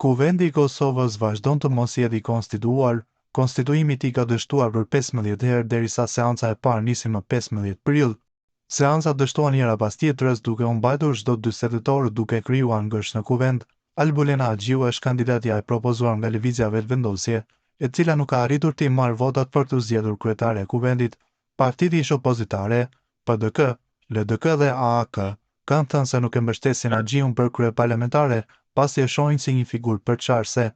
Kuvendi i Kosovës vazhdon të mos jetë i konstituar, konstituimi i tij ka dështuar për 15 herë derisa seanca e parë nisi më 15 prill. Seancat dështuan njëra pas tjetrës duke u mbajtur çdo 40 orë duke krijuar ngërsh në kuvend. Albulena Haxhiu është kandidatja e propozuar nga Lëvizja Vetëvendosje, e cila nuk ka arritur të marrë votat për të zgjedhur kryetare e kuvendit. Partitë ish opozitare, PDK, LDK dhe AAK, kanë thënë se nuk e mbështesin Haxhiun për kryeparlamentare, pasi e shohin si një figurë përçarëse.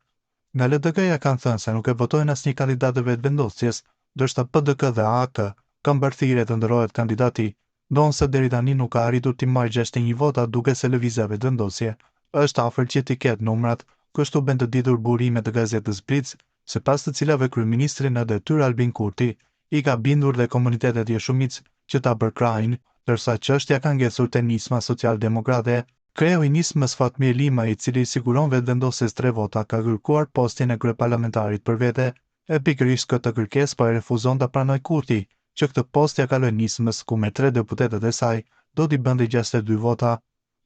Nga LDK-ja kanë thënë se nuk e votojnë asnjë kandidat të Vetëvendosjes, ndërsa PDK dhe AAK kanë bërthirë të ndërrohet kandidati, ndonse deri tani nuk ka arritur të marrë 61 vota duke se Lëvizja Vetëvendosje është afër që të ketë numrat, kështu bën të ditur burime të gazetës Blic, sipas të cilave kryeministri në detyrë Albin Kurti i ka bindur dhe komunitetet jeshumicë që ta përkrahin, ndërsa çështja ka ngecur te nisma social-demokrate. Kreu i nismës Fatmir Lima, i cili siguron Vetëvendosjes 3 vota, ka kërkuar postin e kryeparlamentarit për vete, e pikërisht këtë kërkesë po e refuzon ta pranojë Kurti, që këtë post ja kaloi nismës, ku me 3 deputetët e saj do t'i bënte 62 vota.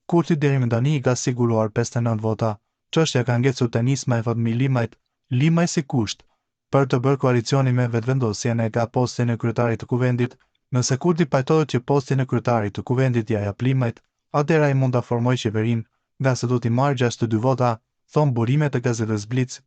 Kurti deri më tani i ka siguruar 59 vota. Çështja ka ngecur te nisma e Fatmir Limajt. Limaj si kusht për të bërë koalicioni me Vetëvendosjen e ka postin e kryetarit të kuvendit. Nëse Kurti pajtohet që postin e kryetarit të kuvendit ja jap Limajt, atëra ai mund ta formojë qeverinë, nga se do t'i marrë 62 vota, thon burimet e gazetës Blic.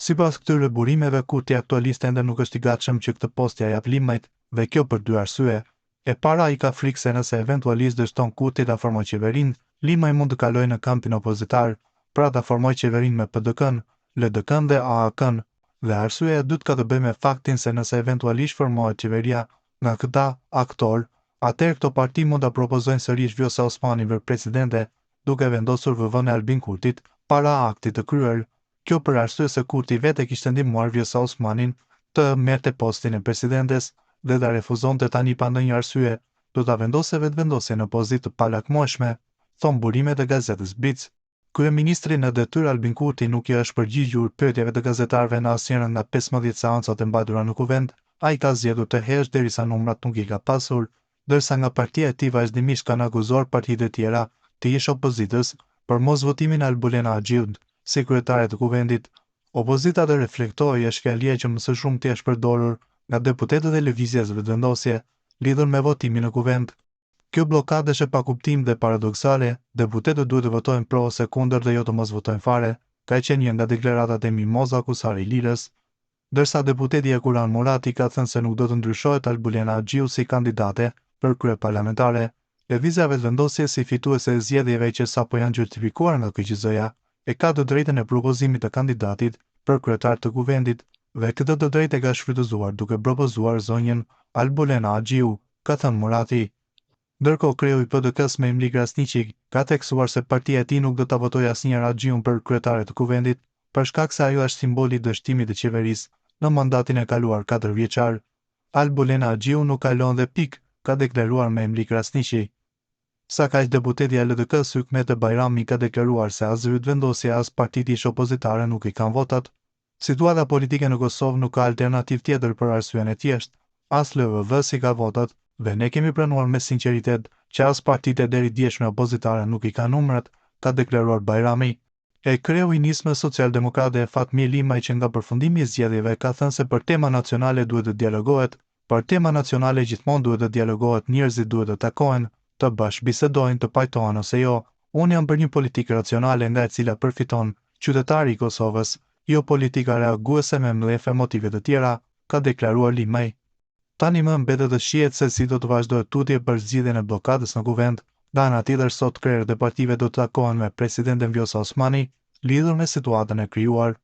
Sipas këtyre burimeve, Kurti aktualisht ende nuk është i gatshëm që këtë post ja jap Limajt, dhe kjo për 2 arsye. E para, i ka frikë se nëse eventualisht dështon Kurti ta formojë qeverinë, Limaj mund të kalojë në kampin opozitar, pra ta formojë qeverinë me PDK-n, LDK-n dhe AAK-n. Dhe arsyeja e dytë ka të bëjë me faktin se nëse eventualisht formohet qeveria nga këta aktor, atëherë këto parti mund ta propozojnë sërish Vjosa Osmanin për presidente, duke vendosur VV-n e Albin Kurtit para aktit të kryer. Kjo për arsye se Kurti vetë kishte ndihmuar Vjosa Osmanin të merrte postin e presidentes dhe ta refuzonte tani pa ndonjë arsye, do ta vendosë Vetëvendosjen në pozitë të palakmoshme, thon burimet e gazetës Blic. Kryeministri në detyrë Albin Kurti nuk i është përgjigjur pyetjeve të gazetarëve në asnjërin nga 15 seancat e mbajtura në kuvend. Ai ka zgjedhur të heqë derisa numrat nuk i ka pasur, ndërsa nga partia e tij vazhdimisht kanë akuzuar partitë e tjera të ish opozitës për mosvotimin e Albulena Haxhiut si kryetare të kuvendit. Opozita do reflektojë është fjalia që më së shumti është përdorur nga deputetët e Lëvizjes Vetëvendosje lidhur me votimin në kuvend. Kjo bllokadë është e pakuptim dhe paradoksale, deputetët duhet të votojnë pro ose kundër dhe jo të mos votojnë fare, ka qenë një nga deklaratat e Mimoza Kusari Lirës, ndërsa deputeti Ekuran Murati ka thënë se nuk do të ndryshohet Albulena Haxhiu si kandidate për kryeparlamentare. Lëvizja Vetëvendosje si fituese e zgjedhjeve që sapo janë certifikuar nga KQZ-ja e ka të drejtën e propozimit të kandidatit për kryetar të kuvendit dhe këtë të drejtë e ka shfrytëzuar duke propozuar zonjën Albulena Haxhiu, ka thënë Murati. Ndërkohë kreu i PDK-s Memli Krasniqi ka theksuar se partia e tij nuk do ta votojë asnjëherë Haxhiun për kryetare të kuvendit, për shkak se ajo është simboli i dështimit të qeverisë në mandatin e kaluar 4 vjeçar. Albulena Haxhiu nuk kalon dhe pik, ka deklaruar Memli Krasniqi. Sa kaq deputeti i LDK-s Hykmet Bajrami ka deklaruar se as Vetëvendosja as partitë ish opozitare nuk i kanë votat. Situata politike në Kosovë nuk ka alternativë tjetër për arsyen e thjeshtë, as LVV si ka votat, dhe ne kemi pranuar me sinqeritet që as partitë e deri djeshme opozitare nuk i kanë numrat, ka deklaruar Bajrami. E kreu i nismës social-demokrate Fatmir Limaj, që nga përfundimi i zgjedhjeve ka thënë se për tema nacionale duhet të dialogohet, për tema nacionale gjithmonë duhet të dialogohet, njerëzit duhet të takohen, të bashkëbisedojnë, të pajtohen ose jo. Unë jam për një politikë racionale nga e cila përfiton qytetari i Kosovës, jo politika reaguese me mbledhje motive të tjera, ka deklaruar Limaj. Tani më mbetet të shihet se si do të vazhdojë tutje për zgjidhjen e bllokadës në kuvend. Nga ana tjetër, sot krerët e partive do të takohen me presidenten Vjosa Osmani lidhur me situatën e krijuar.